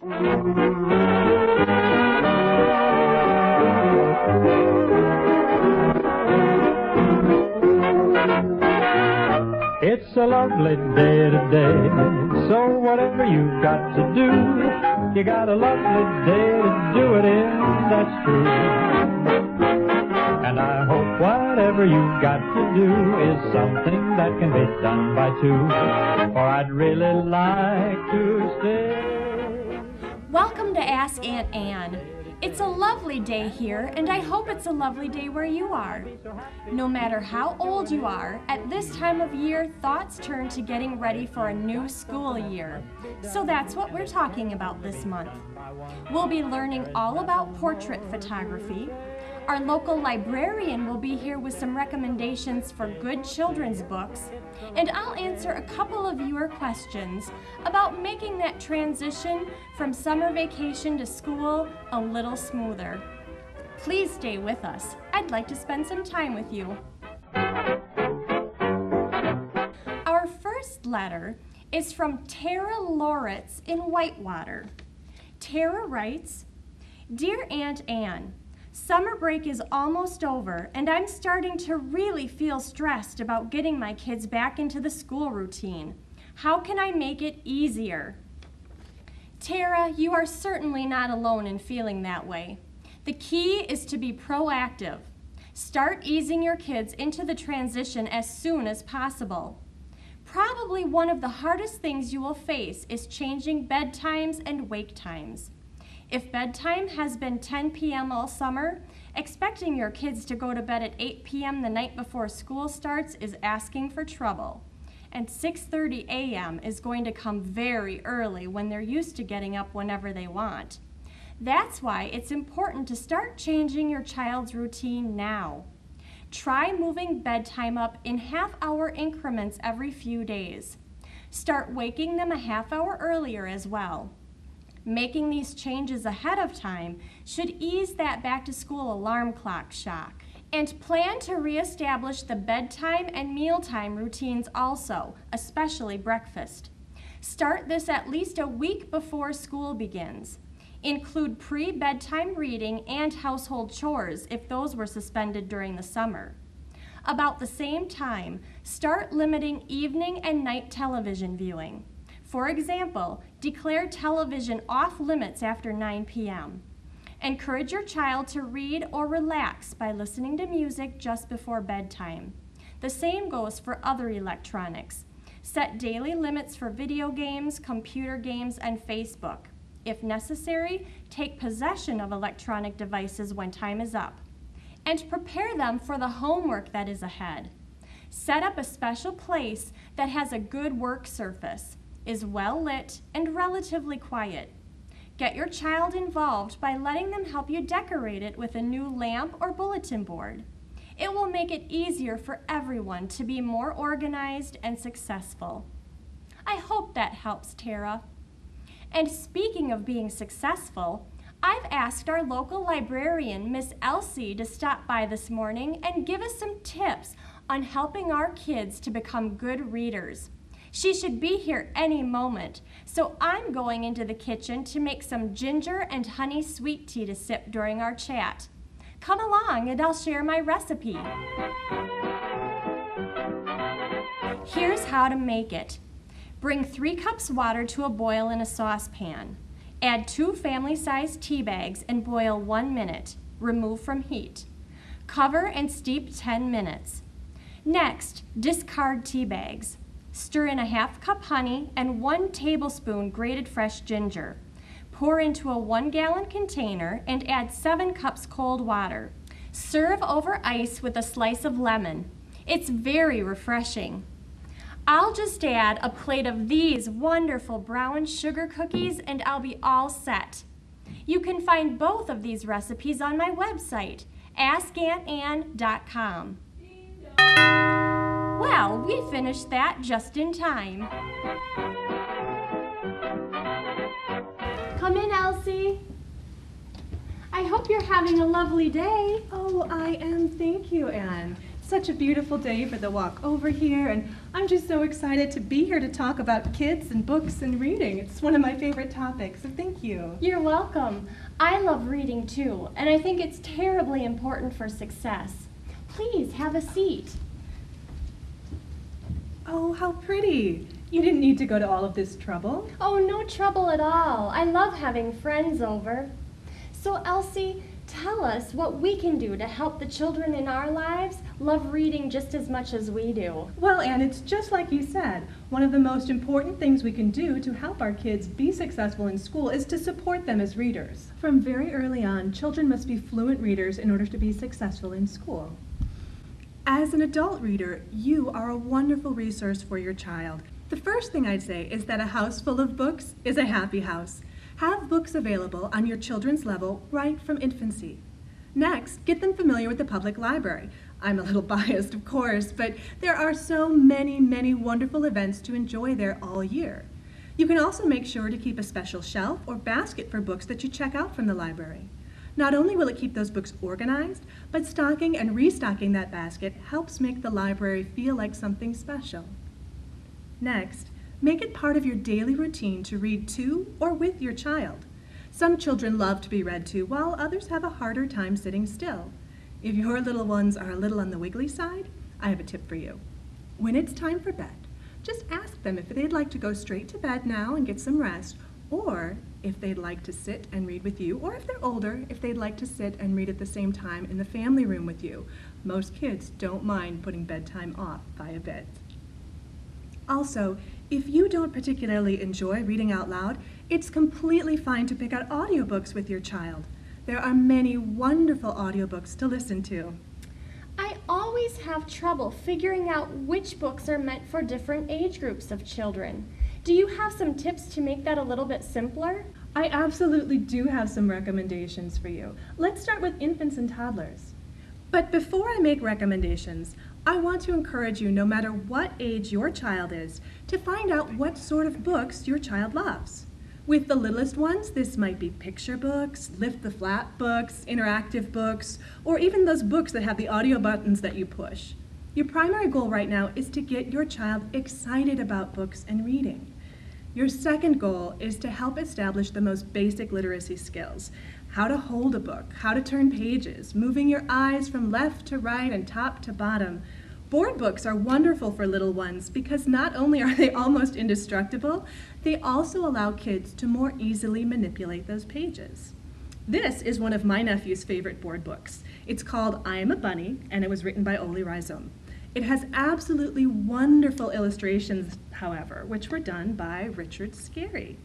It's a lovely day today, so whatever you've got to do, you got a lovely day to do it in, that's true. And I hope whatever you've got to do is something that can be done by two, for I'd really like to stay. Welcome to Ask Aunt Ann. It's a lovely day here, and I hope it's a lovely day where you are. No matter how old you are, at this time of year, thoughts turn to getting ready for a new school year. So that's what we're talking about this month. We'll be learning all about portrait photography. Our local librarian will be here with some recommendations for good children's books, and I'll answer a couple of your questions about making that transition from summer vacation to school a little smoother. Please stay with us. I'd like to spend some time with you. Our first letter is from Tara Loritz in Whitewater. Tara writes, "Dear Aunt Ann, summer break is almost over, and I'm starting to really feel stressed about getting my kids back into the school routine. How can I make it easier?" Tara, you are certainly not alone in feeling that way. The key is to be proactive. Start easing your kids into the transition as soon as possible. Probably one of the hardest things you will face is changing bedtimes and wake times. If bedtime has been 10 p.m. all summer, expecting your kids to go to bed at 8 p.m. the night before school starts is asking for trouble. And 6:30 a.m. is going to come very early when they're used to getting up whenever they want. That's why it's important to start changing your child's routine now. Try moving bedtime up in half-hour increments every few days. Start waking them a half hour earlier as well. Making these changes ahead of time should ease that back-to-school alarm clock shock. And plan to reestablish the bedtime and mealtime routines also, especially breakfast. Start this at least a week before school begins. Include pre-bedtime reading and household chores if those were suspended during the summer. About the same time, start limiting evening and night television viewing. For example, declare television off limits after 9 p.m. Encourage your child to read or relax by listening to music just before bedtime. The same goes for other electronics. Set daily limits for video games, computer games, and Facebook. If necessary, take possession of electronic devices when time is up. And prepare them for the homework that is ahead. Set up a special place that has a good work surface, is well lit, and relatively quiet. Get your child involved by letting them help you decorate it with a new lamp or bulletin board. It will make it easier for everyone to be more organized and successful. I hope that helps, Tara. And speaking of being successful, I've asked our local librarian, Miss Elsie, to stop by this morning and give us some tips on helping our kids to become good readers. She should be here any moment, so I'm going into the kitchen to make some ginger and honey sweet tea to sip during our chat. Come along and I'll share my recipe. Here's how to make it. Bring 3 cups water to a boil in a saucepan. Add 2 family-sized tea bags and boil 1 minute. Remove from heat. Cover and steep 10 minutes. Next, discard tea bags. Stir in a ½ cup honey and 1 tablespoon grated fresh ginger. Pour into a 1-gallon container and add 7 cups cold water. Serve over ice with a slice of lemon. It's very refreshing. I'll just add a plate of these wonderful brown sugar cookies and I'll be all set. You can find both of these recipes on my website, askantann.com. Well, we finished that just in time. Come in, Elsie. I hope you're having a lovely day. Oh, I am. Thank you, Anne. such a beautiful day for the walk over here, and I'm just so excited to be here to talk about kids and books and reading. It's one of my favorite topics, so thank you. You're welcome. I love reading too, and I think it's terribly important for success. Please have a seat. Oh, how pretty. You didn't need to go to all of this trouble. Oh, no trouble at all. I love having friends over. So, Elsie, tell us what we can do to help the children in our lives love reading just as much as we do. Well, Anne, it's just like you said. One of the most important things we can do to help our kids be successful in school is to support them as readers. From very early on, children must be fluent readers in order to be successful in school. As an adult reader, you are a wonderful resource for your child. The first thing I'd say is that a house full of books is a happy house. Have books available on your children's level right from infancy. Next, get them familiar with the public library. I'm a little biased, of course, but there are so many, many wonderful events to enjoy there all year. You can also make sure to keep a special shelf or basket for books that you check out from the library. Not only will it keep those books organized, but stocking and restocking that basket helps make the library feel like something special. Next, make it part of your daily routine to read to or with your child. Some children love to be read to, while others have a harder time sitting still. If your little ones are a little on the wiggly side, I have a tip for you. When it's time for bed, just ask them if they'd like to go straight to bed now and get some rest, or if they'd like to sit and read with you, or if they're older, if they'd like to sit and read at the same time in the family room with you. Most kids don't mind putting bedtime off by a bit. Also, if you don't particularly enjoy reading out loud, it's completely fine to pick out audiobooks with your child. There are many wonderful audiobooks to listen to. I always have trouble figuring out which books are meant for different age groups of children. Do you have some tips to make that a little bit simpler? I absolutely do have some recommendations for you. Let's start with infants and toddlers. But before I make recommendations, I want to encourage you, no matter what age your child is, to find out what sort of books your child loves. With the littlest ones, this might be picture books, lift the flap books, interactive books, or even those books that have the audio buttons that you push. Your primary goal right now is to get your child excited about books and reading. Your second goal is to help establish the most basic literacy skills. How to hold a book, how to turn pages, moving your eyes from left to right and top to bottom. Board books are wonderful for little ones because not only are they almost indestructible, they also allow kids to more easily manipulate those pages. This is one of my nephew's favorite board books. It's called I Am a Bunny, and it was written by Eli Wedel. It has absolutely wonderful illustrations, however, which were done by Richard Scarry.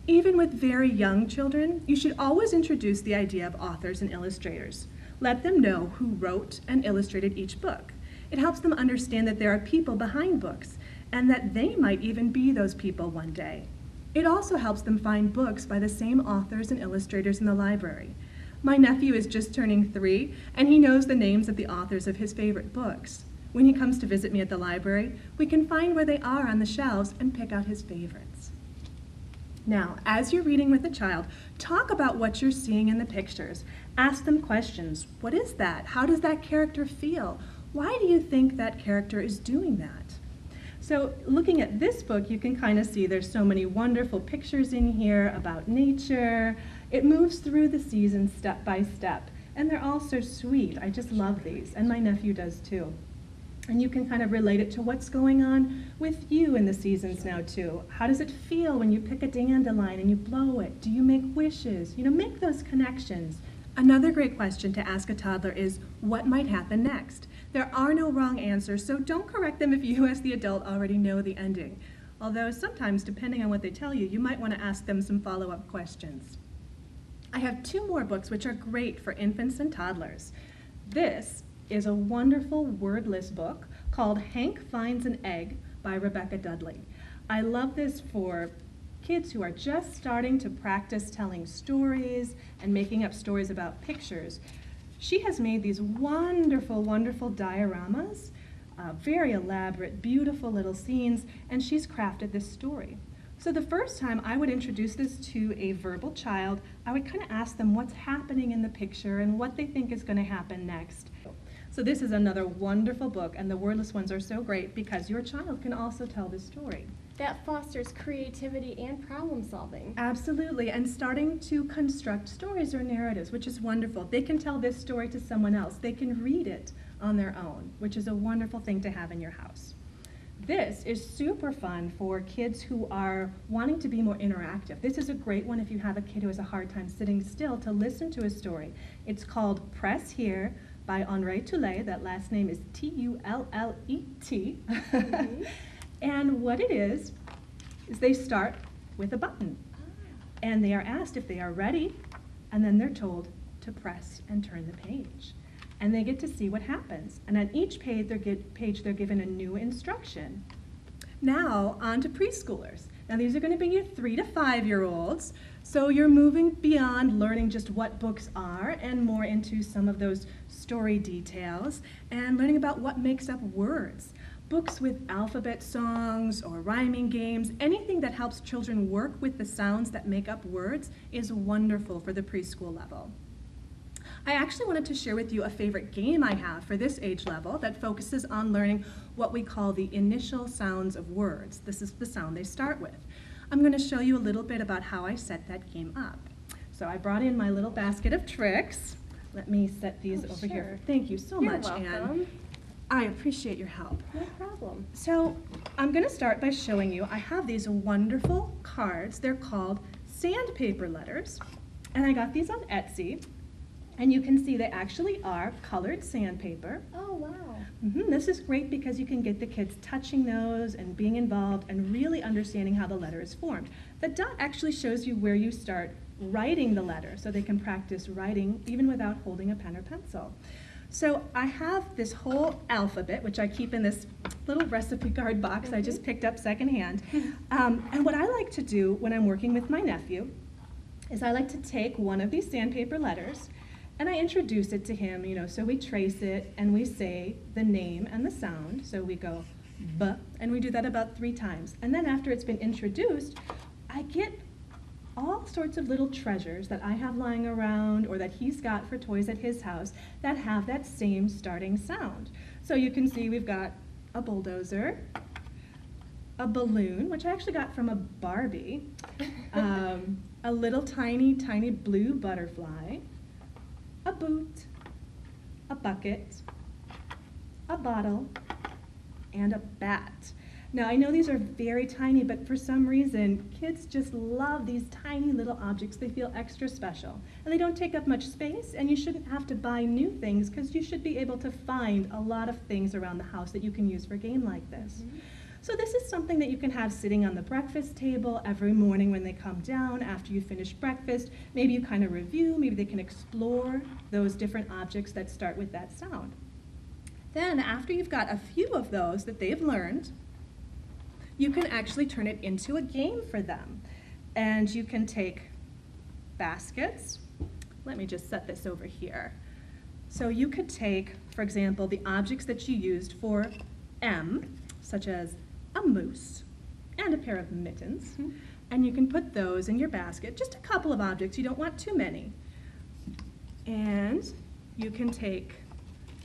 Even with very young children, you should always introduce the idea of authors and illustrators. Let them know who wrote and illustrated each book. It helps them understand that there are people behind books, and that they might even be those people one day. It also helps them find books by the same authors and illustrators in the library. My nephew is just turning 3, and he knows the names of the authors of his favorite books. When he comes to visit me at the library, we can find where they are on the shelves and pick out his favorites. Now, as you're reading with a child, talk about what you're seeing in the pictures. Ask them questions. What is that? How does that character feel? Why do you think that character is doing that? So looking at this book, you can kind of see there's so many wonderful pictures in here about nature. It moves through the seasons step by step, and they're all so sweet. I just love these, and my nephew does too. And you can kind of relate it to what's going on with you in the seasons now too. How does it feel when you pick a dandelion and you blow it? Do you make wishes? Make those connections. Another great question to ask a toddler is, what might happen next? There are no wrong answers, so don't correct them if you as the adult already know the ending. Although sometimes, depending on what they tell you, you might want to ask them some follow-up questions. I have 2 more books which are great for infants and toddlers. This is a wonderful wordless book called Hank Finds an Egg by Rebecca Dudley. I love this for kids who are just starting to practice telling stories and making up stories about pictures. She has made these wonderful, wonderful dioramas, very elaborate, beautiful little scenes, and she's crafted this story. So the first time I would introduce this to a verbal child, I would kind of ask them what's happening in the picture and what they think is going to happen next. So So this is another wonderful book, and the wordless ones are so great because your child can also tell the story. That fosters creativity and problem solving. Absolutely, and starting to construct stories or narratives, which is wonderful. They can tell this story to someone else. They can read it on their own, which is a wonderful thing to have in your house. This is super fun for kids who are wanting to be more interactive. This is a great one if you have a kid who has a hard time sitting still to listen to a story. It's called Press Here by Henri Toulet. That last name is T-U-L-L-E-T. And what it is they start with a button. And they are asked if they are ready, and then they're told to press and turn the page. And they get to see what happens. And on each page they're given a new instruction. Now, on to preschoolers. Now, these are going to be your 3 to 5-year-olds. So you're moving beyond learning just what books are and more into some of those story details and learning about what makes up words. Books with alphabet songs or rhyming games, anything that helps children work with the sounds that make up words is wonderful for the preschool level. I actually wanted to share with you a favorite game I have for this age level that focuses on learning what we call the initial sounds of words. This is the sound they start with. I'm going to show you a little bit about how I set that game up. So I brought in my little basket of tricks. Let me set these over here. Thank you so much, Anne. I appreciate your help. No problem. So I'm going to start by showing you, I have these wonderful cards. They're called sandpaper letters. And I got these on Etsy. And you can see they actually are colored sandpaper. Oh, wow. This is great because you can get the kids touching those and being involved and really understanding how the letter is formed. The dot actually shows you where you start writing the letter so they can practice writing even without holding a pen or pencil. So I have this whole alphabet, which I keep in this little recipe card box I just picked up secondhand. And what I like to do when I'm working with my nephew is I like to take one of these sandpaper letters and I introduce it to him, so we trace it and we say the name and the sound. So we go B, and we do that about 3 times. And then after it's been introduced, I get all sorts of little treasures that I have lying around or that he's got for toys at his house that have that same starting sound. So you can see we've got a bulldozer, a balloon, which I actually got from a Barbie, a little tiny blue butterfly, a boot, a bucket, a bottle, and a bat. Now, I know these are very tiny, but for some reason, kids just love these tiny little objects. They feel extra special. And they don't take up much space, and you shouldn't have to buy new things because you should be able to find a lot of things around the house that you can use for a game like this. So this is something that you can have sitting on the breakfast table every morning when they come down after you finish breakfast. Maybe you kind of review, maybe they can explore those different objects that start with that sound. Then after you've got a few of those that they've learned, you can actually turn it into a game for them. And you can take baskets. Let me just set this over here. So you could take, for example, the objects that you used for M, such as a moose and a pair of mittens, and you can put those in your basket, just a couple of objects, you don't want too many. And you can take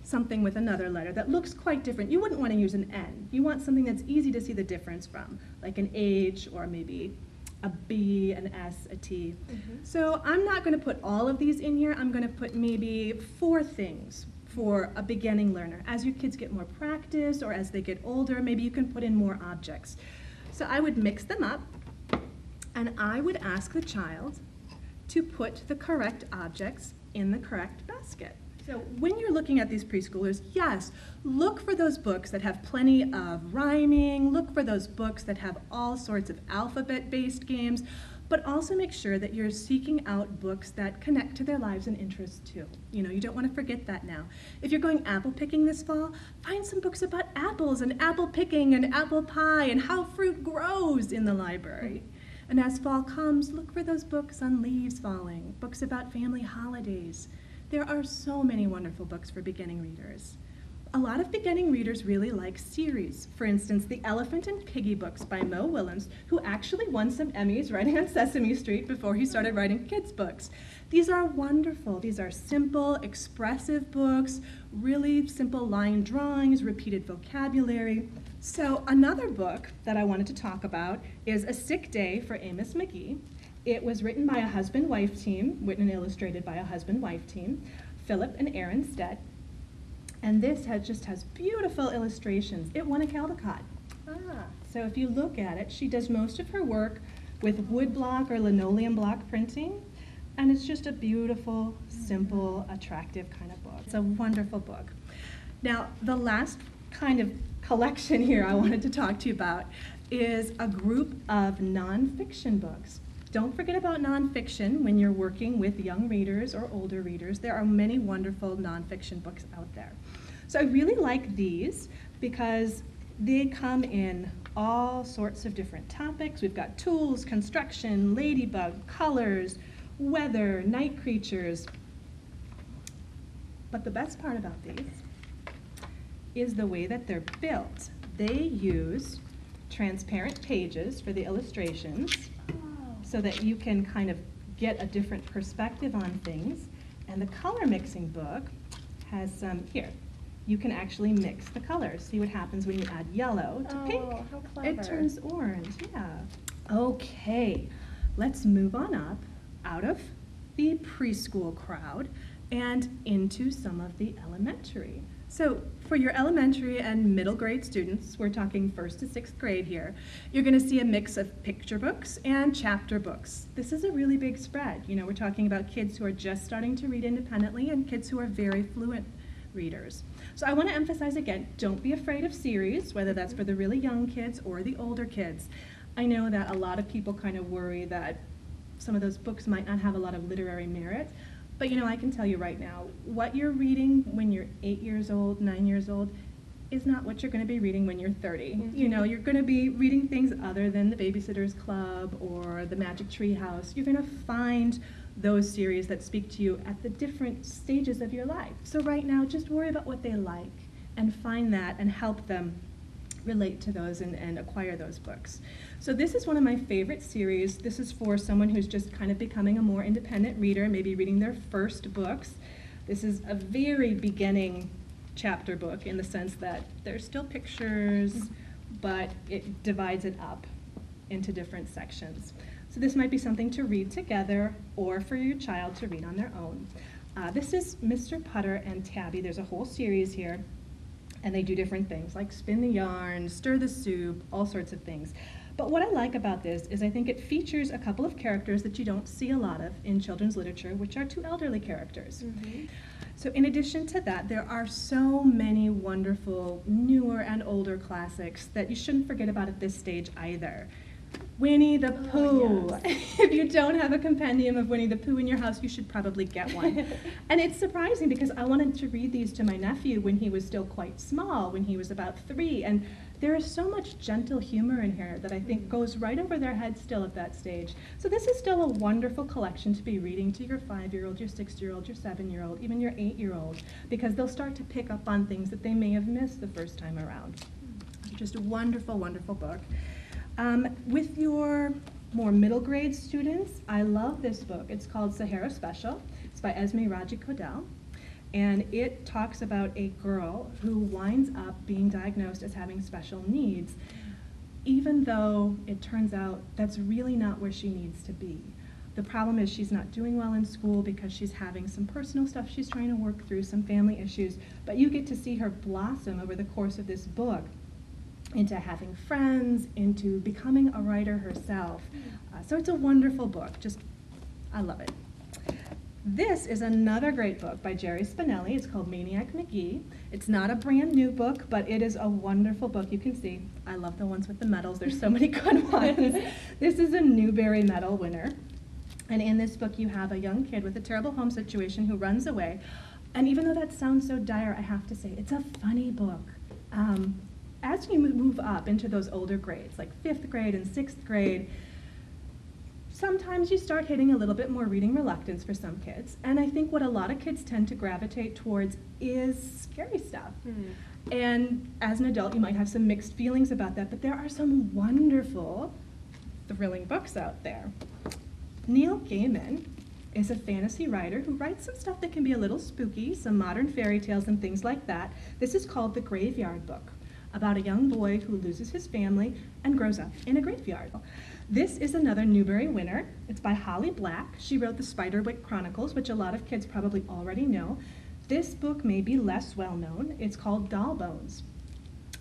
something with another letter that looks quite different. You wouldn't want to use an N. You want something that's easy to see the difference from, like an H or maybe a B, an S, a T. So I'm not going to put all of these in here. I'm going to put maybe 4 things for a beginning learner. As your kids get more practice or as they get older, maybe you can put in more objects. So I would mix them up and I would ask the child to put the correct objects in the correct basket. So when you're looking at these preschoolers, yes, look for those books that have plenty of rhyming, look for those books that have all sorts of alphabet-based games, but also make sure that you're seeking out books that connect to their lives and interests too. You don't want to forget that now. If you're going apple picking this fall, find some books about apples and apple picking and apple pie and how fruit grows in the library. And as fall comes, look for those books on leaves falling, books about family holidays. There are so many wonderful books for beginning readers. A lot of beginning readers really like series. For instance, the Elephant and Piggy books by Mo Willems, who actually won some Emmys writing on Sesame Street before he started writing kids' books. These are wonderful. These are simple, expressive books, really simple line drawings, repeated vocabulary. So another book that I wanted to talk about is A Sick Day for Amos McGee. It was written by a husband-wife team, written and illustrated by a husband-wife team, Philip and Aaron Stedt. And this just has beautiful illustrations. It won a Caldecott. So if you look at it, she does most of her work with wood block or linoleum block printing. And it's just a beautiful, simple, attractive kind of book. It's a wonderful book. Now, the last kind of collection here I wanted to talk to you about is a group of nonfiction books. Don't forget about nonfiction when you're working with young readers or older readers. There are many wonderful nonfiction books out there. So I really like these because they come in all sorts of different topics. We've got tools, construction, ladybug, colors, weather, night creatures. But the best part about these is the way that they're built. They use transparent pages for the illustrations so that you can kind of get a different perspective on things. And the color mixing book has some, here, you can actually mix the colors. See what happens when you add yellow to pink. How clever. It turns orange, yeah. Okay, let's move on up out of the preschool crowd and into some of the elementary. So for your elementary and middle grade students, we're talking 1st to 6th grade here, you're going to see a mix of picture books and chapter books. This is a really big spread. You know, we're talking about kids who are just starting to read independently and kids who are very fluent readers. So I want to emphasize again, don't be afraid of series, whether that's for the really young kids or the older kids. I know that a lot of people kind of worry that some of those books might not have a lot of literary merit. But you know, I can tell you right now, what you're reading when you're 8 years old, 9 years old, is not what you're going to be reading when you're 30. Mm-hmm. You know, you're going to be reading things other than the Babysitter's Club or the Magic Tree House. You're going to find those series that speak to you at the different stages of your life. So right now, just worry about what they like and find that and help them relate to those and acquire those books. So this is one of my favorite series. This is for someone who's just kind of becoming a more independent reader, maybe reading their first books. This is a very beginning chapter book in the sense that there's still pictures, but it divides it up into different sections. So this might be something to read together or for your child to read on their own. This is Mr. Putter and Tabby. There's a whole series here. And they do different things like spin the yarn, stir the soup, all sorts of things. But what I like about this is I think it features a couple of characters that you don't see a lot of in children's literature, which are 2 elderly characters. Mm-hmm. So in addition to that, there are so many wonderful newer and older classics that you shouldn't forget about at this stage either. Winnie the Pooh. Oh, yes. If you don't have a compendium of Winnie the Pooh in your house, you should probably get one. And it's surprising because I wanted to read these to my nephew when he was still quite small, when he was about 3. And there is so much gentle humor in here that I think goes right over their heads still at that stage. So this is still a wonderful collection to be reading to your 5-year-old, your 6-year-old, your 7-year-old, even your 8-year-old, because they'll start to pick up on things that they may have missed the first time around. Just a wonderful, wonderful book. With your more middle grade students, I love this book. It's called Sahara Special. It's by Esme Raji Kodel. And it talks about a girl who winds up being diagnosed as having special needs, even though it turns out that's really not where she needs to be. The problem is she's not doing well in school because she's having some personal stuff she's trying to work through, some family issues. But you get to see her blossom over the course of this book into having friends, into becoming a writer herself. So it's a wonderful book. I love it. This is another great book by Jerry Spinelli. It's called Maniac McGee. It's not a brand new book, but it is a wonderful book. You can see, I love the ones with the medals. There's so many good ones. This is a Newbery Medal winner. And in this book, you have a young kid with a terrible home situation who runs away. And even though that sounds so dire, I have to say, it's a funny book. As you move up into those older grades, like 5th grade and 6th grade, sometimes you start hitting a little bit more reading reluctance for some kids, and I think what a lot of kids tend to gravitate towards is scary stuff. And as an adult, you might have some mixed feelings about that, but there are some wonderful, thrilling books out there. Neil Gaiman is a fantasy writer who writes some stuff that can be a little spooky, some modern fairy tales and things like that. This is called The Graveyard Book, about a young boy who loses his family and grows up in a graveyard. This is another Newbery winner. It's by Holly Black. She wrote the Spiderwick Chronicles, which a lot of kids probably already know. This book may be less well known. It's called Doll Bones.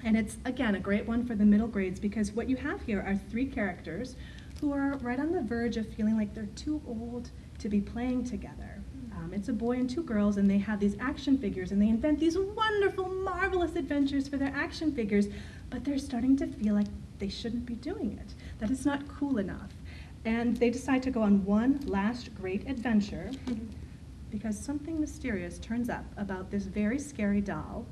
And it's, again, a great one for the middle grades because what you have here are 3 characters who are right on the verge of feeling like they're too old to be playing together. It's a boy and 2 girls, and they have these action figures, and they invent these wonderful, marvelous adventures for their action figures, but they're starting to feel like they shouldn't be doing it, that it's not cool enough. And they decide to go on one last great adventure because something mysterious turns up about this very scary doll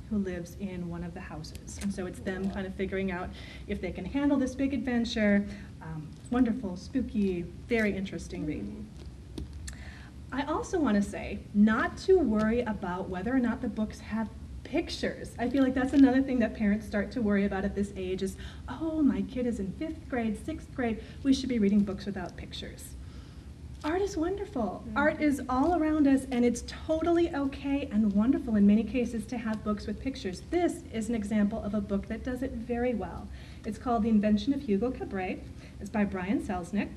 who lives in one of the houses. And so it's them kind of figuring out if they can handle this big adventure. Wonderful, spooky, very interesting read. I also want to say not to worry about whether or not the books have pictures. I feel like that's another thing that parents start to worry about at this age is, oh, my kid is in 5th grade, 6th grade, we should be reading books without pictures. Art is wonderful. Art is all around us, and it's totally okay and wonderful in many cases to have books with pictures. This is an example of a book that does it very well. It's called The Invention of Hugo Cabret. It's by Brian Selznick.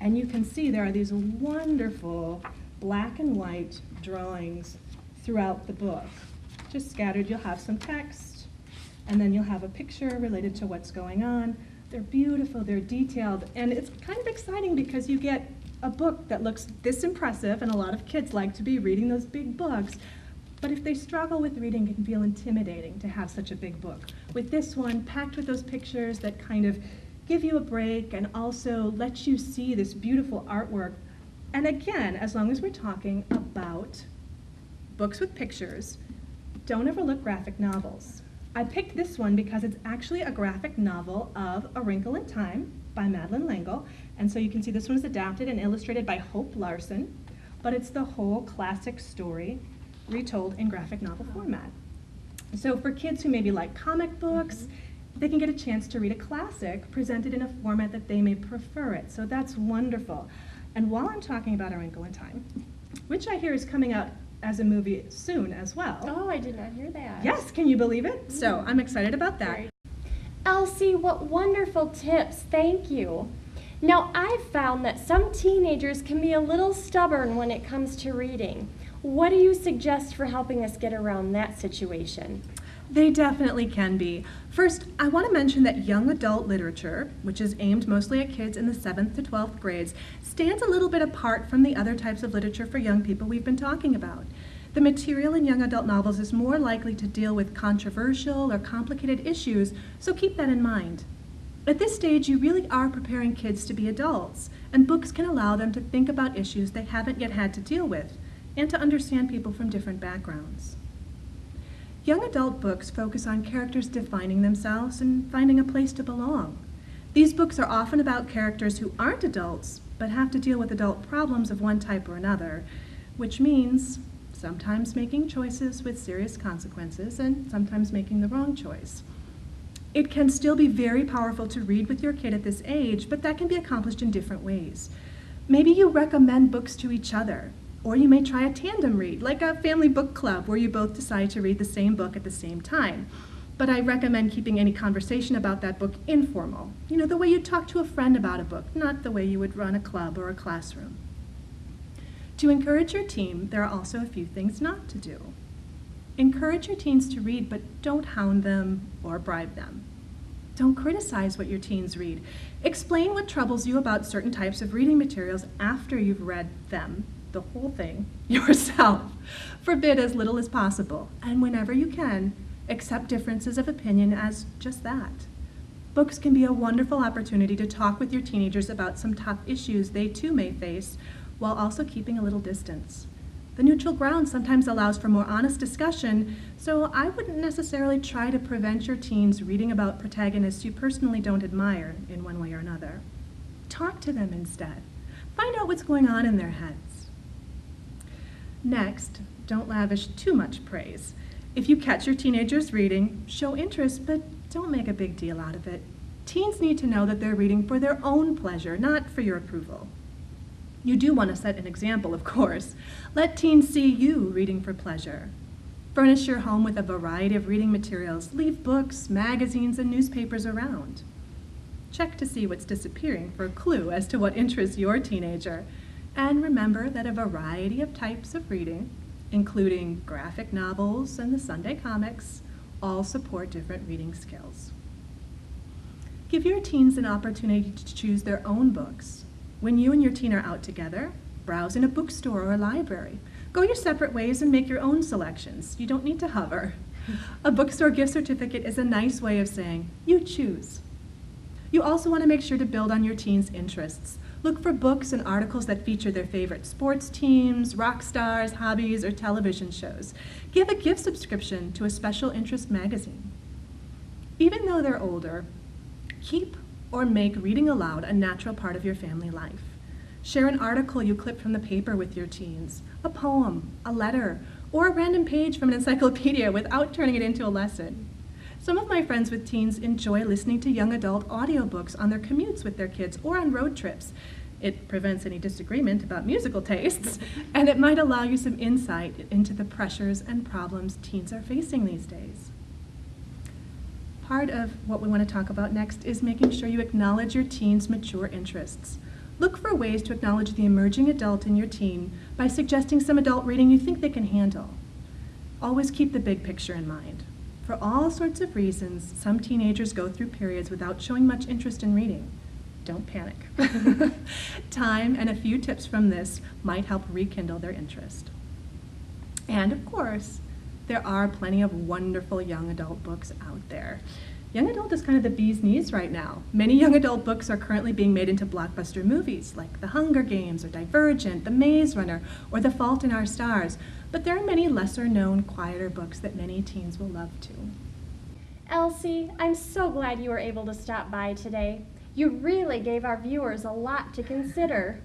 And you can see there are these wonderful black and white drawings throughout the book. Just scattered, you'll have some text, and then you'll have a picture related to what's going on. They're beautiful, they're detailed, and it's kind of exciting because you get a book that looks this impressive, and a lot of kids like to be reading those big books. But if they struggle with reading, it can feel intimidating to have such a big book. With this one, packed with those pictures that kind of give you a break and also let you see this beautiful artwork. And again, as long as we're talking about books with pictures, don't overlook graphic novels. I picked this one because it's actually a graphic novel of A Wrinkle in Time by Madeleine L'Engle. And so you can see this one is adapted and illustrated by Hope Larson, but it's the whole classic story retold in graphic novel format. So for kids who maybe like comic books, they can get a chance to read a classic presented in a format that they may prefer it. So that's wonderful. And while I'm talking about A Wrinkle in Time, which I hear is coming out as a movie soon as well. Oh, I did not hear that. Yes, can you believe it? So I'm excited about that. Elsie, what wonderful tips. Thank you. Now, I've found that some teenagers can be a little stubborn when it comes to reading. What do you suggest for helping us get around that situation? They definitely can be. First, I want to mention that young adult literature, which is aimed mostly at kids in the 7th to 12th grades, stands a little bit apart from the other types of literature for young people we've been talking about. The material in young adult novels is more likely to deal with controversial or complicated issues, so keep that in mind. At this stage, you really are preparing kids to be adults, and books can allow them to think about issues they haven't yet had to deal with, and to understand people from different backgrounds. Young adult books focus on characters defining themselves and finding a place to belong. These books are often about characters who aren't adults, but have to deal with adult problems of one type or another, which means sometimes making choices with serious consequences and sometimes making the wrong choice. It can still be very powerful to read with your kid at this age, but that can be accomplished in different ways. Maybe you recommend books to each other. Or you may try a tandem read, like a family book club where you both decide to read the same book at the same time. But I recommend keeping any conversation about that book informal. You know, the way you talk to a friend about a book, not the way you would run a club or a classroom. To encourage your team, there are also a few things not to do. Encourage your teens to read, but don't hound them or bribe them. Don't criticize what your teens read. Explain what troubles you about certain types of reading materials after you've read them, the whole thing, yourself. Forbid as little as possible, and whenever you can, accept differences of opinion as just that. Books can be a wonderful opportunity to talk with your teenagers about some tough issues they too may face, while also keeping a little distance. The neutral ground sometimes allows for more honest discussion, so I wouldn't necessarily try to prevent your teens reading about protagonists you personally don't admire in one way or another. Talk to them instead. Find out what's going on in their heads. Next, don't lavish too much praise. If you catch your teenagers reading, show interest, but don't make a big deal out of it. Teens need to know that they're reading for their own pleasure, not for your approval. You do want to set an example, of course. Let teens see you reading for pleasure. Furnish your home with a variety of reading materials. Leave books, magazines, and newspapers around. Check to see what's disappearing for a clue as to what interests your teenager. And remember that a variety of types of reading, including graphic novels and the Sunday comics, all support different reading skills. Give your teens an opportunity to choose their own books. When you and your teen are out together, browse in a bookstore or a library. Go your separate ways and make your own selections. You don't need to hover. A bookstore gift certificate is a nice way of saying, you choose. You also want to make sure to build on your teens' interests. Look for books and articles that feature their favorite sports teams, rock stars, hobbies, or television shows. Give a gift subscription to a special interest magazine. Even though they're older, keep or make reading aloud a natural part of your family life. Share an article you clipped from the paper with your teens, a poem, a letter, or a random page from an encyclopedia without turning it into a lesson. Some of my friends with teens enjoy listening to young adult audiobooks on their commutes with their kids or on road trips. It prevents any disagreement about musical tastes, and it might allow you some insight into the pressures and problems teens are facing these days. Part of what we want to talk about next is making sure you acknowledge your teen's mature interests. Look for ways to acknowledge the emerging adult in your teen by suggesting some adult reading you think they can handle. Always keep the big picture in mind. For all sorts of reasons, some teenagers go through periods without showing much interest in reading. Don't panic. Time and a few tips from this might help rekindle their interest. And of course, there are plenty of wonderful young adult books out there. Young adult is kind of the bee's knees right now. Many young adult books are currently being made into blockbuster movies like The Hunger Games or Divergent, The Maze Runner, or The Fault in Our Stars. But there are many lesser-known, quieter books that many teens will love too. Elsie, I'm so glad you were able to stop by today. You really gave our viewers a lot to consider.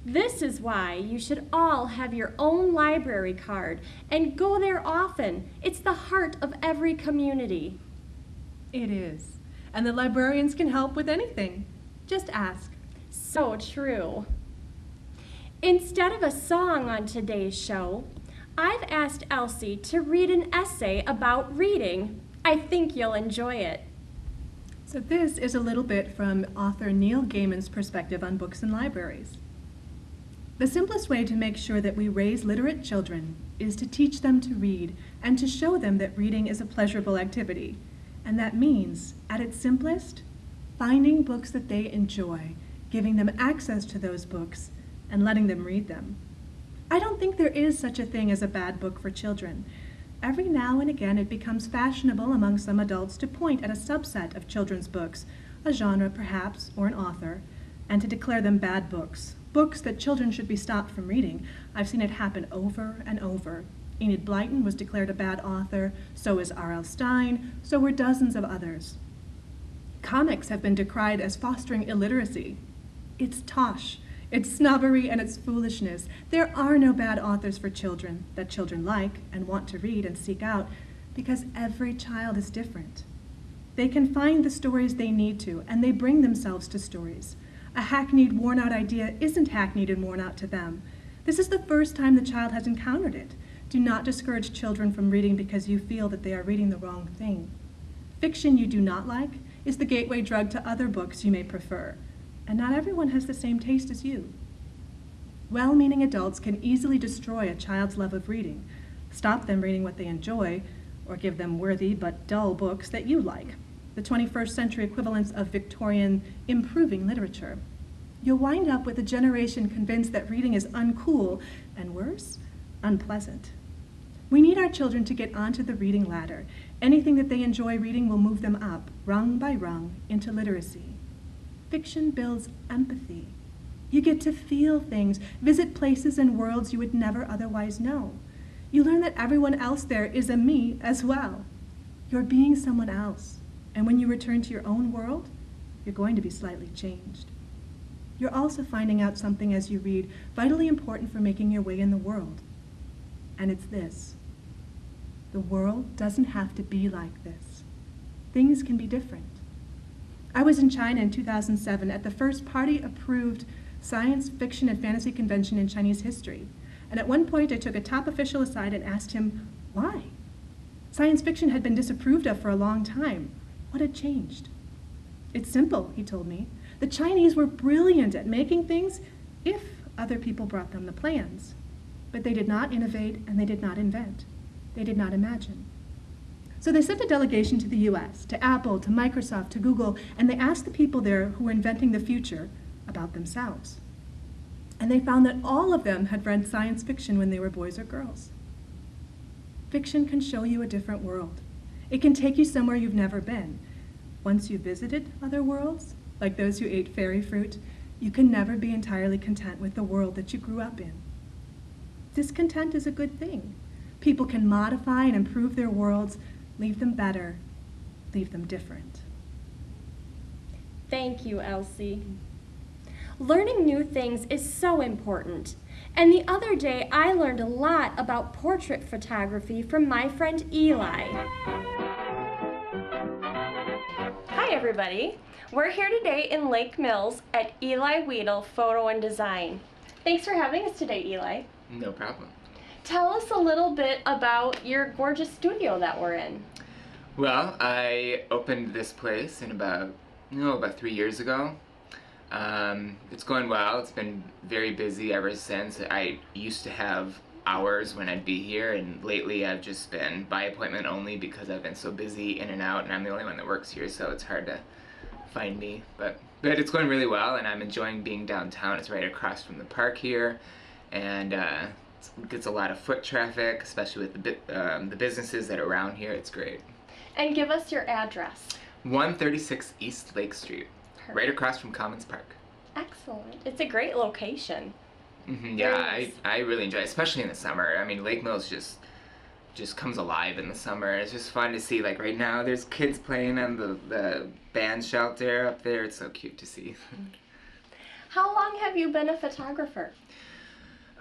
This is why you should all have your own library card and go there often. It's the heart of every community. It is. And the librarians can help with anything. Just ask. So true. Instead of a song on today's show, I've asked Elsie to read an essay about reading. I think you'll enjoy it. So this is a little bit from author Neil Gaiman's perspective on books and libraries. The simplest way to make sure that we raise literate children is to teach them to read and to show them that reading is a pleasurable activity. And that means, at its simplest, finding books that they enjoy, giving them access to those books, and letting them read them. I don't think there is such a thing as a bad book for children. Every now and again it becomes fashionable among some adults to point at a subset of children's books, a genre perhaps, or an author, and to declare them bad books. Books that children should be stopped from reading. I've seen it happen over and over. Enid Blyton was declared a bad author, so is R.L. Stine, so were dozens of others. Comics have been decried as fostering illiteracy. It's tosh, it's snobbery, and it's foolishness. There are no bad authors for children that children like and want to read and seek out, because every child is different. They can find the stories they need to, and they bring themselves to stories. A hackneyed, worn-out idea isn't hackneyed and worn out to them. This is the first time the child has encountered it. Do not discourage children from reading because you feel that they are reading the wrong thing. Fiction you do not like is the gateway drug to other books you may prefer, and not everyone has the same taste as you. Well-meaning adults can easily destroy a child's love of reading, stop them reading what they enjoy, or give them worthy but dull books that you like. The 21st century equivalents of Victorian improving literature. You'll wind up with a generation convinced that reading is uncool, and worse, unpleasant. We need our children to get onto the reading ladder. Anything that they enjoy reading will move them up, rung by rung, into literacy. Fiction builds empathy. You get to feel things, visit places and worlds you would never otherwise know. You learn that everyone else there is a me as well. You're being someone else. And when you return to your own world, you're going to be slightly changed. You're also finding out something as you read, vitally important for making your way in the world. And it's this: the world doesn't have to be like this. Things can be different. I was in China in 2007 at the first party-approved science fiction and fantasy convention in Chinese history. And at one point I took a top official aside and asked him, why? Science fiction had been disapproved of for a long time. What had changed? It's simple, he told me. The Chinese were brilliant at making things if other people brought them the plans. But they did not innovate and they did not invent. They did not imagine. So they sent a delegation to the US, to Apple, to Microsoft, to Google, and they asked the people there who were inventing the future about themselves. And they found that all of them had read science fiction when they were boys or girls. Fiction can show you a different world. It can take you somewhere you've never been. Once you've visited other worlds, like those who ate fairy fruit, you can never be entirely content with the world that you grew up in. Discontent is a good thing. People can modify and improve their worlds, leave them better, leave them different. Thank you, Elsie. Learning new things is so important. And the other day, I learned a lot about portrait photography from my friend Eli. Hi, everybody. We're here today in Lake Mills at Eli Wedel Photo and Design. Thanks for having us today, Eli. No problem. Tell us a little bit about your gorgeous studio that we're in. Well, I opened this place in about 3 years ago. It's going well. It's been very busy ever since. I used to have hours when I'd be here, and lately I've just been by appointment only because I've been so busy in and out, and I'm the only one that works here, so it's hard to find me. But it's going really well, and I'm enjoying being downtown. It's right across from the park here, and it gets a lot of foot traffic, especially with the businesses that are around here. It's great. And give us your address. 136 East Lake Street. Perfect. Right across from Commons Park. Excellent. It's a great location. Yeah, I really enjoy it, especially in the summer. I mean, Lake Mills just comes alive in the summer. It's just fun to see. Like right now, there's kids playing on the band shelter up there. It's so cute to see. How long have you been a photographer?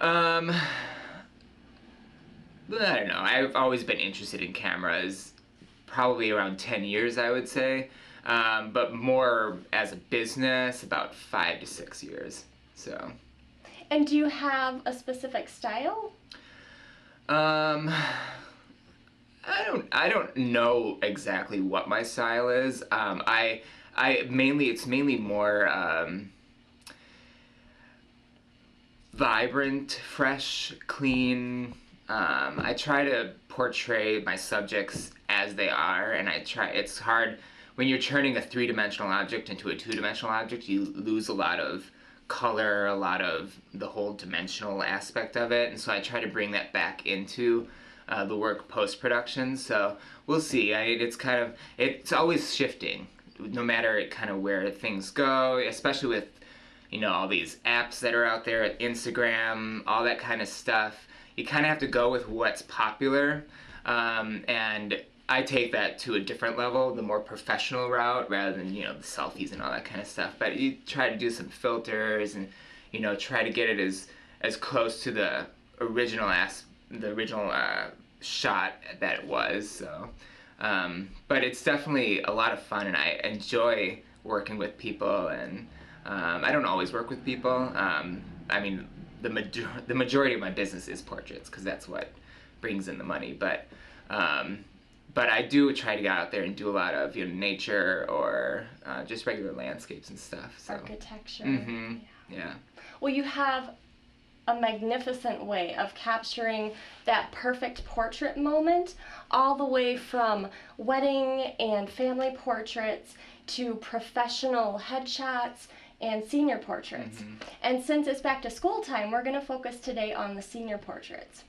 I don't know. I've always been interested in cameras. Probably around 10 years, I would say. But more as a business, about 5 to 6 years. So. And do you have a specific style? I don't know exactly what my style is. It's mainly more vibrant, fresh, clean. I try to portray my subjects as they are, and it's hard when you're turning a three-dimensional object into a two-dimensional object. You lose a lot of color, a lot of the whole dimensional aspect of it, and so I try to bring that back into the work post-production. So we'll see. It's always shifting, no matter kind of where things go, especially with all these apps that are out there, Instagram, all that kind of stuff. You kind of have to go with what's popular, and I take that to a different level, the more professional route, rather than the selfies and all that kind of stuff. But you try to do some filters and try to get it as close to the original shot that it was. So, but it's definitely a lot of fun, and I enjoy working with people. And I don't always work with people. I mean, the majority of my business is portraits because that's what brings in the money. But I do try to get out there and do a lot of nature or just regular landscapes and stuff. So. Architecture. Mm-hmm. Yeah. Well, you have a magnificent way of capturing that perfect portrait moment, all the way from wedding and family portraits to professional headshots and senior portraits. Mm-hmm. And since it's back to school time, we're going to focus today on the senior portraits.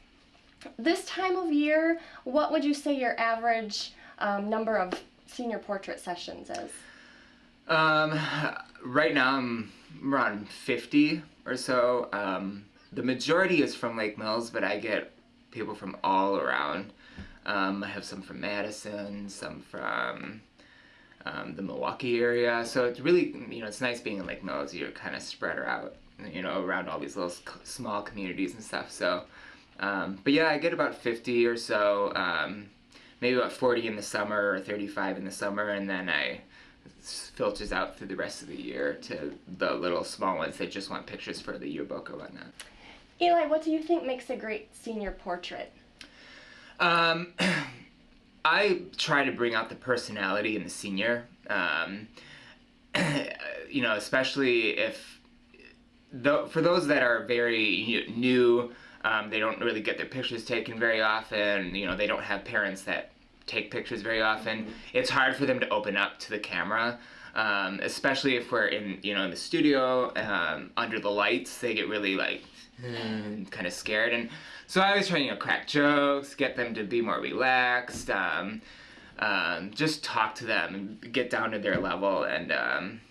This time of year, what would you say your average number of senior portrait sessions is? Right now I'm around 50 or so. The majority is from Lake Mills, but I get people from all around. I have some from Madison, some from the Milwaukee area. So it's really, it's nice being in Lake Mills. You're kind of spread out, around all these little small communities and stuff. So, but yeah, I get about 50 or so, maybe about 40 in the summer or 35 in the summer, and then filters out through the rest of the year to the little small ones that just want pictures for the yearbook or whatnot. Eli, what do you think makes a great senior portrait? I try to bring out the personality in the senior, especially for those that are very new, they don't really get their pictures taken very often, they don't have parents that take pictures very often. It's hard for them to open up to the camera, especially if we're in, in the studio, under the lights, they get really kind of scared. And so I always try, crack jokes, get them to be more relaxed, just talk to them and get down to their level, and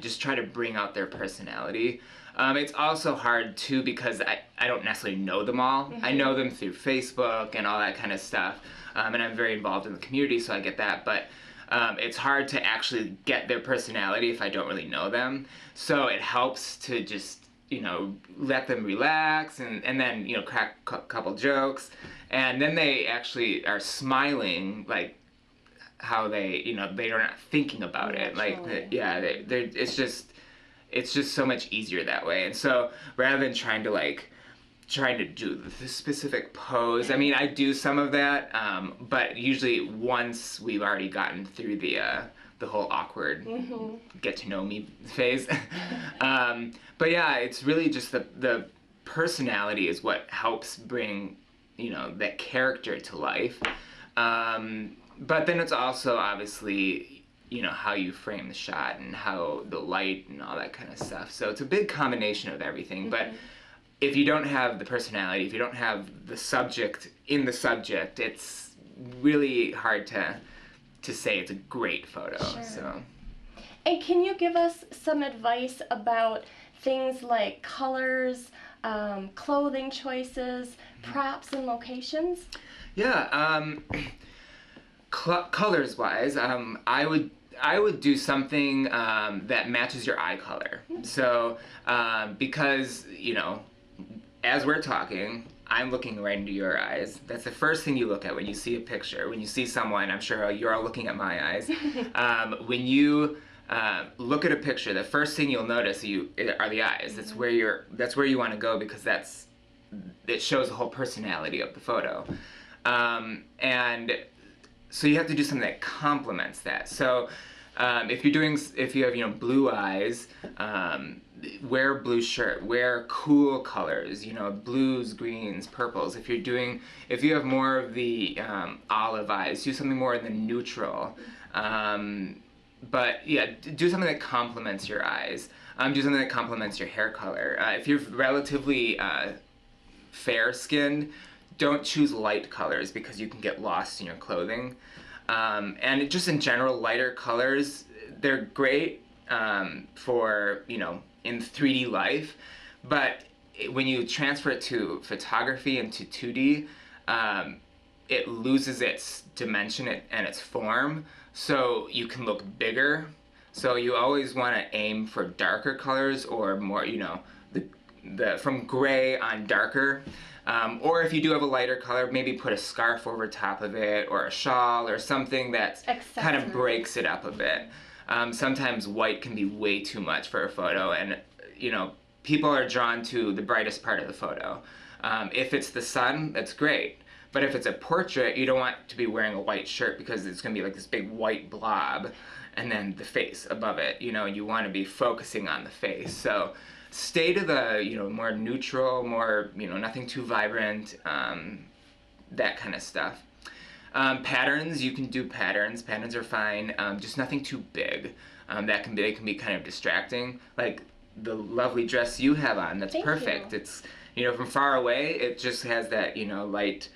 just try to bring out their personality. It's also hard too because I don't necessarily know them all. I know them through Facebook and all that kind of stuff, and I'm very involved in the community, so I get that, but it's hard to actually get their personality if I don't really know them. So it helps to just let them relax, and then, crack a couple jokes, and then they actually are smiling, like how they, they're not thinking about it. It's just so much easier that way. And so rather than trying to do the specific pose, I mean, I do some of that, but usually once we've already gotten through the whole awkward get to know me phase. But yeah, it's really just the personality is what helps bring, that character to life. But then it's also obviously, how you frame the shot and how the light and all that kind of stuff. So it's a big combination of everything. But if you don't have the personality, if you don't have the subject in the subject, it's really hard to say it's a great photo. Sure. So. And can you give us some advice about things like colors, clothing choices, props, and locations? Yeah, colors wise, I would do something that matches your eye color. So because as we're talking, I'm looking right into your eyes. That's the first thing you look at when you see a picture. When you see someone, I'm sure you're all looking at my eyes. When you look at a picture, the first thing you'll notice are the eyes. That's where you want to go, because it shows the whole personality of the photo. And so you have to do something that complements that. So if you have blue eyes, wear a blue shirt, wear cool colors, blues, greens, purples. If you have more of the olive eyes, do something more in the neutral. But yeah, do something that complements your eyes. Do something that complements your hair color. If you're relatively fair-skinned, don't choose light colors because you can get lost in your clothing. And just in general, lighter colors, they're great for, in 3D life, but when you transfer it to photography and to 2D, it loses its dimension and its form, so you can look bigger. So you always want to aim for darker colors, or more, from gray on darker. Or if you do have a lighter color, maybe put a scarf over top of it, or a shawl, or something that kind of breaks it up a bit. Sometimes white can be way too much for a photo, and people are drawn to the brightest part of the photo. If it's the sun, that's great. But if it's a portrait, you don't want to be wearing a white shirt because it's going to be like this big white blob, and then the face above it. You want to be focusing on the face. So stay to the more neutral, more nothing too vibrant, that kind of stuff. Patterns, you can do patterns. Patterns are fine. Just nothing too big. They can be kind of distracting. Like the lovely dress you have on, that's perfect. It's from far away, it just has that light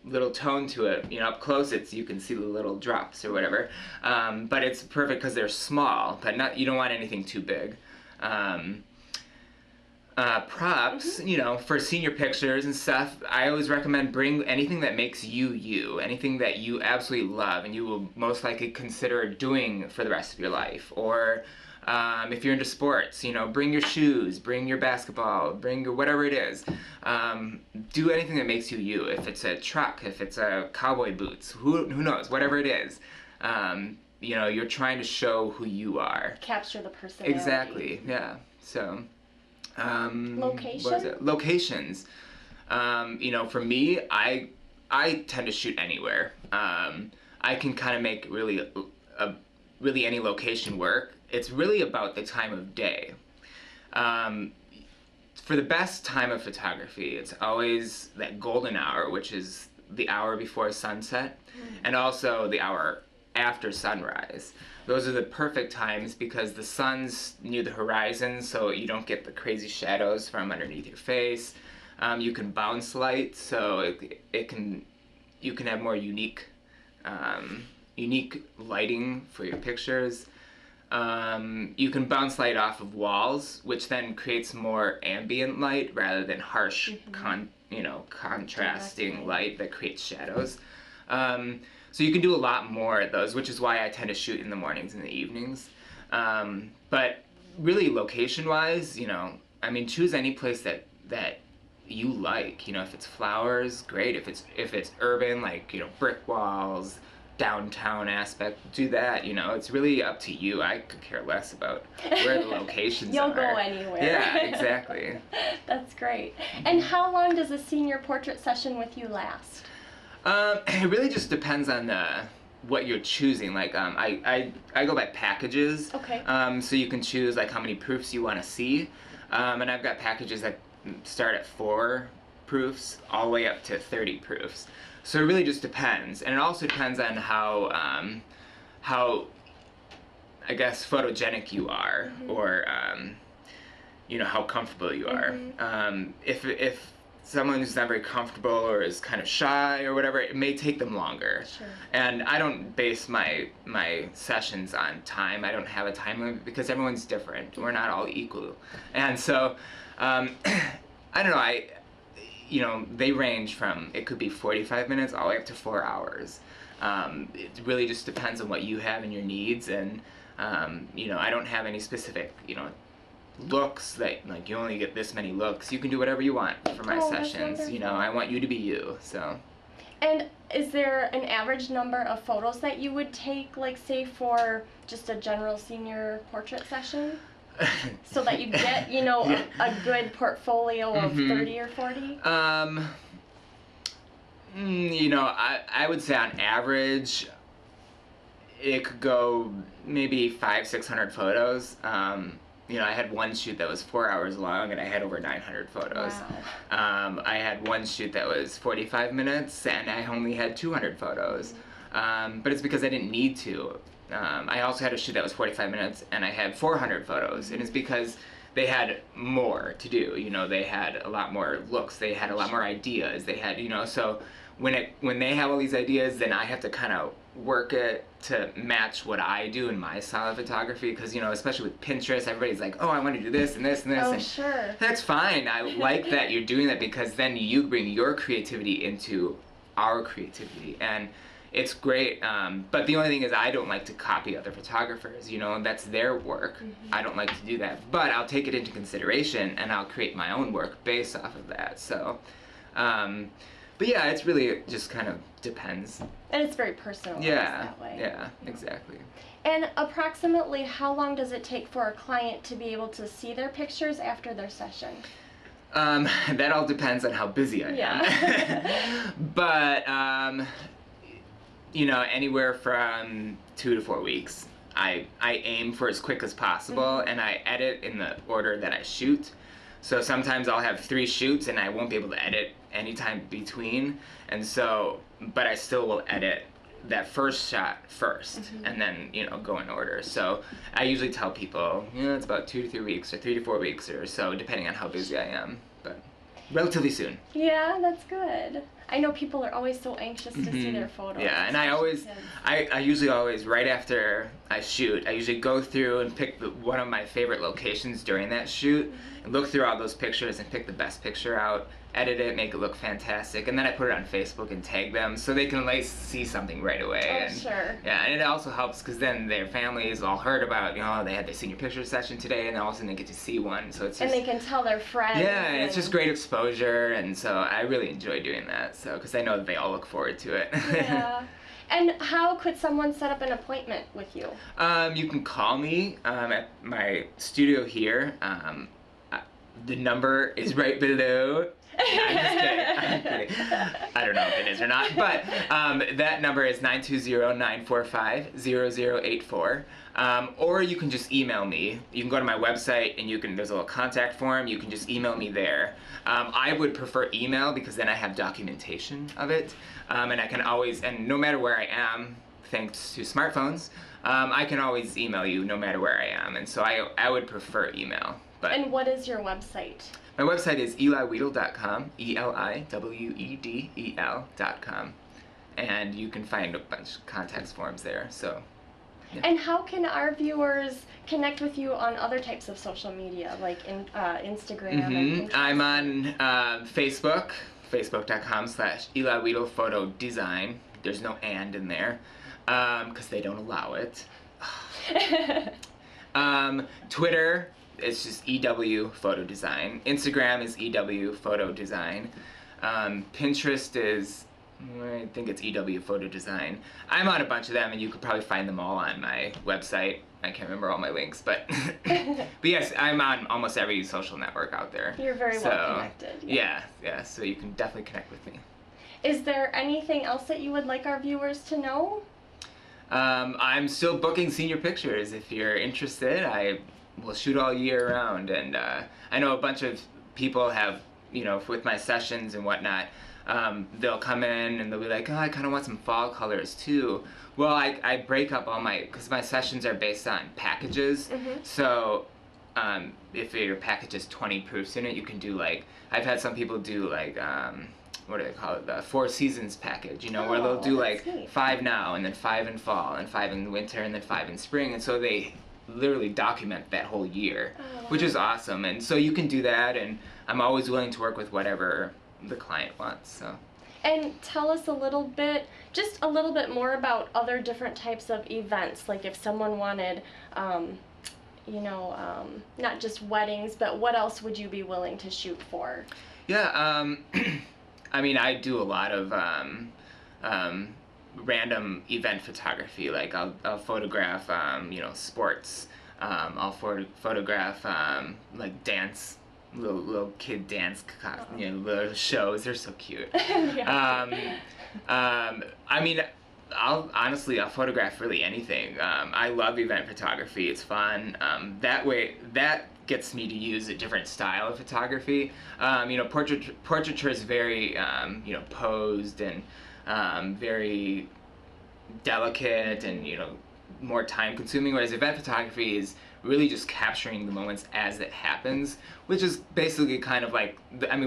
little tone to it. Up close, you can see the little drops or whatever. But it's perfect because they're small, but you don't want anything too big. Props, you know, for senior pictures and stuff, I always recommend bring anything that makes you you, anything that you absolutely love and you will most likely consider doing for the rest of your life. Or if you're into sports, you know, bring your shoes, bring your basketball, bring your whatever it is. Do anything that makes you you. If it's a truck, if it's a cowboy boots, who knows, whatever it is. You know, you're trying to show who you are. Capture the personality. Exactly, yeah. So, location? what is it? Locations. You know, for me, I tend to shoot anywhere. I can kind of make really any location work. It's really about the time of day. For the best time of photography, it's always that golden hour, which is the hour before sunset, and also the hour after sunrise. Those are the perfect times because the sun's near the horizon, so you don't get the crazy shadows from underneath your face. You can bounce light, so you can have more unique lighting for your pictures. You can bounce light off of walls, which then creates more ambient light rather than harsh, contrasting light that creates shadows. So you can do a lot more of those, which is why I tend to shoot in the mornings and the evenings. But really, location-wise, you know, I mean, choose any place that you like. You know, if it's flowers, great. If it's urban, like, you know, brick walls, downtown aspect, do that. You know, it's really up to you. I could care less about where the locations You'll are. go anywhere. Yeah, exactly. That's great. And how long does a senior portrait session with you last? It really just depends on what you're choosing. Like, I go by packages. Okay. So you can choose like how many proofs you want to see, and I've got packages that start at 4 proofs all the way up to 30 proofs. So it really just depends, and it also depends on how I guess photogenic you are, or you know, how comfortable you are. If someone who's not very comfortable or is kind of shy or whatever, it may take them longer. Sure. And I don't base my sessions on time. I don't have a time limit because everyone's different. We're not all equal. And so, I don't know, you know, they range from, it could be 45 minutes all the way up to 4 hours. It really just depends on what you have and your needs. And, you know, I don't have any specific, you know, looks that, like, you only get this many looks. You can do whatever you want for my sessions. You know, I want you to be you, so. And is there an average number of photos that you would take, like, say, for just a general senior portrait session? So that you get, you know, a good portfolio of 30 or 40? You know, I would say on average, it could go maybe 500-600 photos. You know, I had one shoot that was 4 hours long, and I had over 900 photos. Wow. I had one shoot that was 45 minutes, and I only had 200 photos. But it's because I didn't need to. I also had a shoot that was 45 minutes, and I had 400 photos, and it's because they had more to do. You know, they had a lot more looks, they had a lot more ideas, they had, you know, so when they have all these ideas, then I have to kind of work it to match what I do in my style of photography, because, you know, especially with Pinterest, everybody's like, oh, I want to do this and this and this. Oh, and sure. That's fine. I like that you're doing that, because then you bring your creativity into our creativity, and it's great. But the only thing is, I don't like to copy other photographers, you know, that's their work. I don't like to do that, but I'll take it into consideration, and I'll create my own work based off of that. So, but yeah, it's really just kind of depends. And it's very personalized that way. Yeah, exactly. And approximately how long does it take for a client to be able to see their pictures after their session? That all depends on how busy I am. But, you know, anywhere from 2 to 4 weeks. I aim for as quick as possible, and I edit in the order that I shoot. So sometimes I'll have 3 shoots and I won't be able to edit anytime between, and so, but I still will edit that first shot first, and then, you know, go in order. So I usually tell people, you know, it's about 2 to 3 weeks or 3 to 4 weeks or so, depending on how busy I am, but relatively soon. Yeah, that's good. I know people are always so anxious to see their photos. Yeah, and I usually always, right after I shoot, I usually go through and pick one of my favorite locations during that shoot, and look through all those pictures and pick the best picture out, edit it, make it look fantastic, and then I put it on Facebook and tag them so they can at least see something right away. Oh, and, sure. Yeah, and it also helps because then their families all heard about, they had their senior picture session today, and all of a sudden they get to see one. So it's just, And they can tell their friends. yeah, and it's just great exposure, and so I really enjoy doing that. So because I know that they all look forward to it. Yeah. And how could someone set up an appointment with you? You can call me at my studio here. The number is right below. I'm just kidding. I'm kidding. I don't know if it is or not, but that number is 920-945-0084. Or you can just email me. You can go to my website and there's a little contact form. You can just email me there. I would prefer email because then I have documentation of it. And I can always, and no matter where I am, thanks to smartphones, I can always email you no matter where I am. And so I would prefer email. But And what is your website? my website is eliwedel.com, ELIWEDEL.com, and you can find a bunch of contact forms there. So, yeah. And how can our viewers connect with you on other types of social media, like Instagram and Pinterest? I'm on Facebook, facebook.com/Eli Wedel Photo Design. There's no and in there, because they don't allow it. Twitter, it's just EW Photo Design. Instagram is EW Photo Design. Pinterest is, I think it's EW Photo Design. I'm on a bunch of them, and you could probably find them all on my website. I can't remember all my links, but but yes, I'm on almost every social network out there. You're very well connected. Yeah, so you can definitely connect with me. Is there anything else that you would like our viewers to know? I'm still booking senior pictures. If you're interested, I will shoot all year round, and I know a bunch of people have, with my sessions and whatnot, they'll come in and they'll be like, oh, I kind of want some fall colors too. Well, I break up all because my sessions are based on packages, so if your package is 20 proofs in it, you can do I've had some people do what do they call it, the 4 seasons package, where they'll do neat. 5 now, and then 5 in fall, and 5 in winter, and then 5 in spring, and so they literally document that whole year, which is awesome. And so you can do that, and I'm always willing to work with whatever the client wants. So. And tell us just a little bit more about other different types of events, like if someone wanted, not just weddings, but what else would you be willing to shoot for? Yeah, I mean, I do a lot of random event photography. Like I'll photograph, sports. I'll photograph dance, little kid dance, little shows. They're so cute. Yeah. I mean, I'll photograph really anything. I love event photography. It's fun. That gets me to use a different style of photography. Portraiture is very, posed and very delicate and, more time consuming, whereas event photography is really just capturing the moments as it happens, which is basically kind of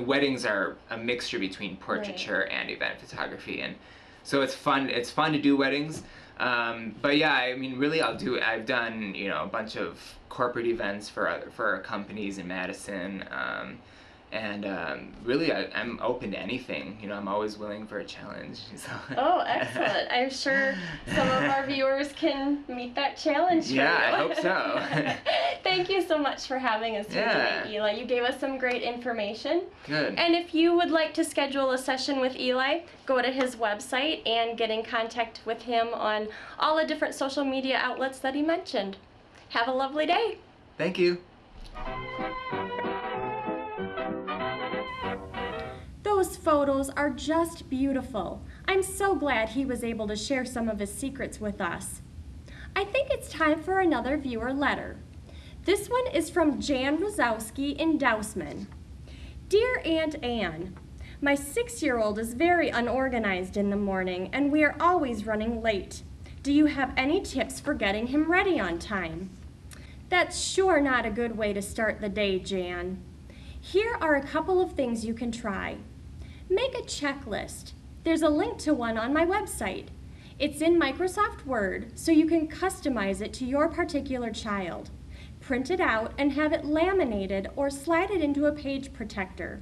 weddings are a mixture between portraiture and event photography, and so it's fun to do weddings. But yeah, I mean, really I've done, a bunch of corporate events for companies in Madison, and really I'm open to anything. I'm always willing for a challenge. So. Oh, excellent. I'm sure some of our viewers can meet that challenge for you. Yeah, I hope so. Thank you so much for having us here today, Eli. You gave us some great information. Good. And if you would like to schedule a session with Eli, go to his website and get in contact with him on all the different social media outlets that he mentioned. Have a lovely day. Thank you. Those photos are just beautiful. I'm so glad he was able to share some of his secrets with us. I think it's time for another viewer letter. This one is from Jan Rosowski in Dousman. Dear Aunt Anne, my 6-year-old is very unorganized in the morning and we are always running late. Do you have any tips for getting him ready on time? That's sure not a good way to start the day, Jan. Here are a couple of things you can try. Make a checklist. There's a link to one on my website. It's in Microsoft Word, so you can customize it to your particular child. Print it out and have it laminated or slide it into a page protector.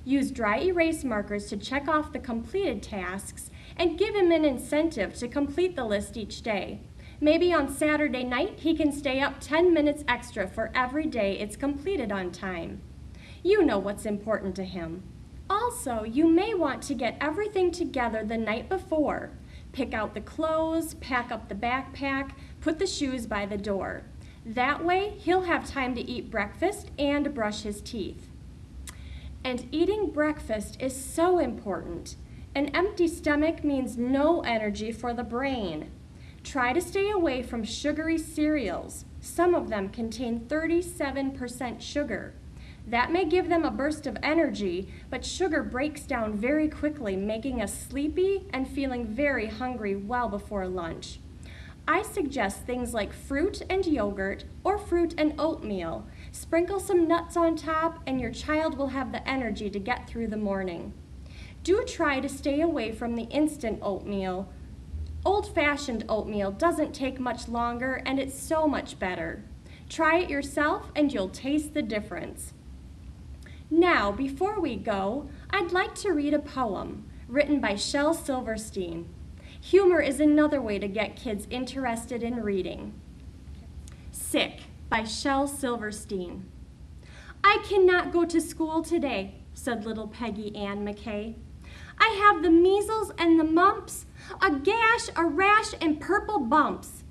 Use dry erase markers to check off the completed tasks and give him an incentive to complete the list each day. Maybe on Saturday night, he can stay up 10 minutes extra for every day it's completed on time. You know what's important to him. Also, you may want to get everything together the night before. Pick out the clothes, pack up the backpack, put the shoes by the door. That way, he'll have time to eat breakfast and brush his teeth. And eating breakfast is so important. An empty stomach means no energy for the brain. Try to stay away from sugary cereals. Some of them contain 37% sugar. That may give them a burst of energy, but sugar breaks down very quickly, making us sleepy and feeling very hungry well before lunch. I suggest things like fruit and yogurt or fruit and oatmeal. Sprinkle some nuts on top and your child will have the energy to get through the morning. Do try to stay away from the instant oatmeal. Old-fashioned oatmeal doesn't take much longer and it's so much better. Try it yourself and you'll taste the difference. Now, before we go, I'd like to read a poem written by Shel Silverstein. Humor is another way to get kids interested in reading. Sick by Shel Silverstein. I cannot go to school today, said little Peggy Ann McKay. I have the measles and the mumps, a gash, a rash, and purple bumps.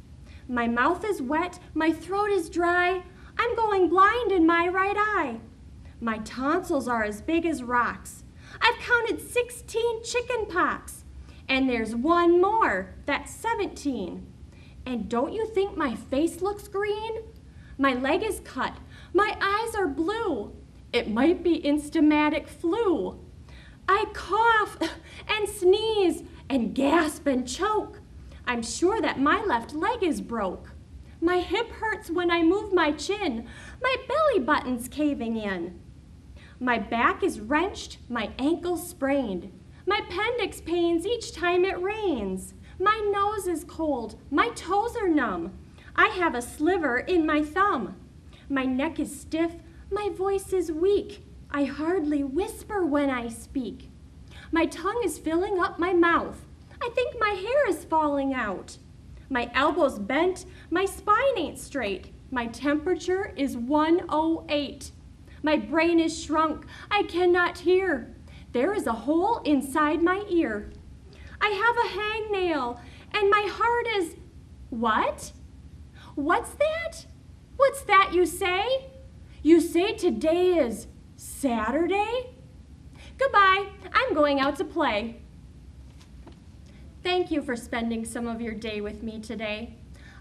My mouth is wet, my throat is dry, I'm going blind in my right eye. My tonsils are as big as rocks. I've counted 16 chicken pox. And there's one more, that's 17. And don't you think my face looks green? My leg is cut, my eyes are blue. It might be instamatic flu. I cough and sneeze and gasp and choke. I'm sure that my left leg is broke. My hip hurts when I move my chin. My belly button's caving in. My back is wrenched, my ankle's sprained. My appendix pains each time it rains. My nose is cold, my toes are numb. I have a sliver in my thumb. My neck is stiff, my voice is weak. I hardly whisper when I speak. My tongue is filling up my mouth. I think my hair is falling out. My elbow's bent, my spine ain't straight. My temperature is 108. My brain is shrunk, I cannot hear. There is a hole inside my ear. I have a hangnail, and my heart is... What? What's that? What's that you say? You say today is Saturday? Goodbye, I'm going out to play. Thank you for spending some of your day with me today.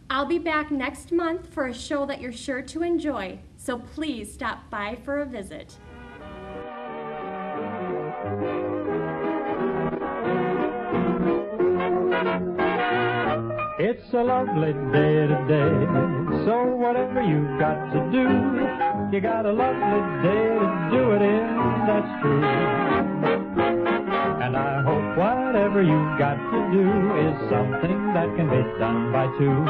I'll be back next month for a show that you're sure to enjoy, so please stop by for a visit. It's a lovely day today, so whatever you've got to do, you got a lovely day to do it in, that's true. And I hope whatever you've got to do is something that can be done by two,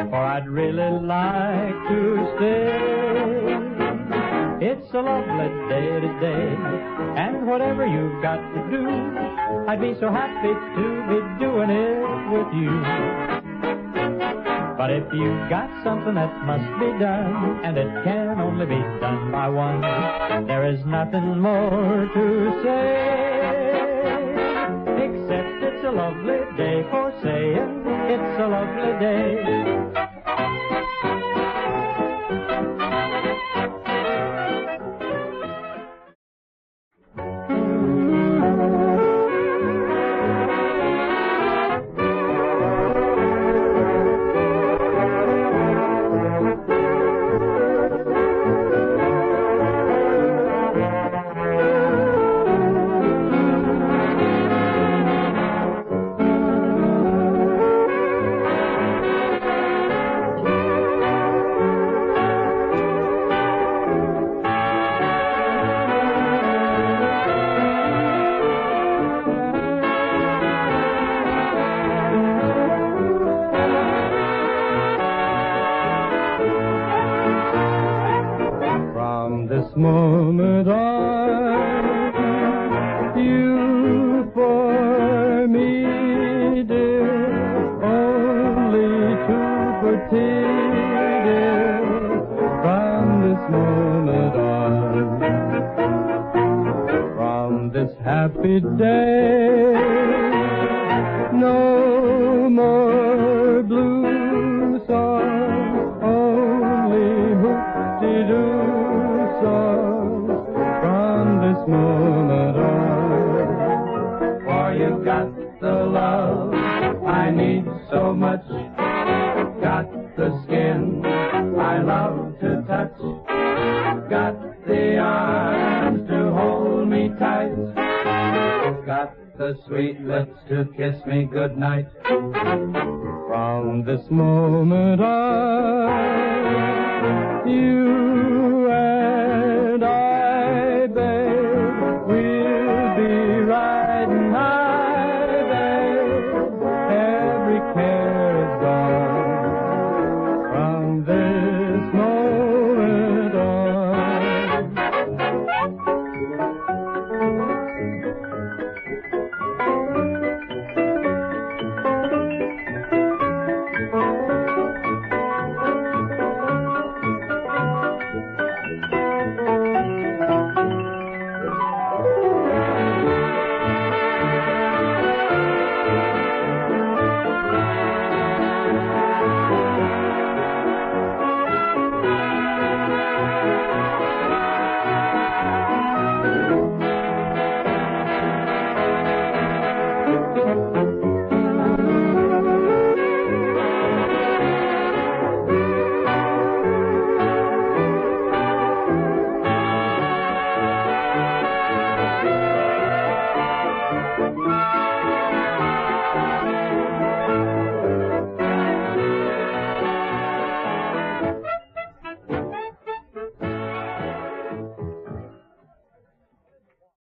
for I'd really like to stay. It's a lovely day today, and whatever you've got to do, I'd be so happy to be doing it with you. But if you've got something that must be done, and it can only be done by one, there is nothing more to say, except it's a lovely day for saying it's a lovely day. moment on, you for me, dear, only two for tea, dear, from this moment on, from this happy day, no more blue songs, only hoop-de-doo songs from this moment on. For you've got the love I need so much, got the skin I love to touch, got the arms to hold me tight, got the sweet lips to kiss me goodnight. From this moment on, you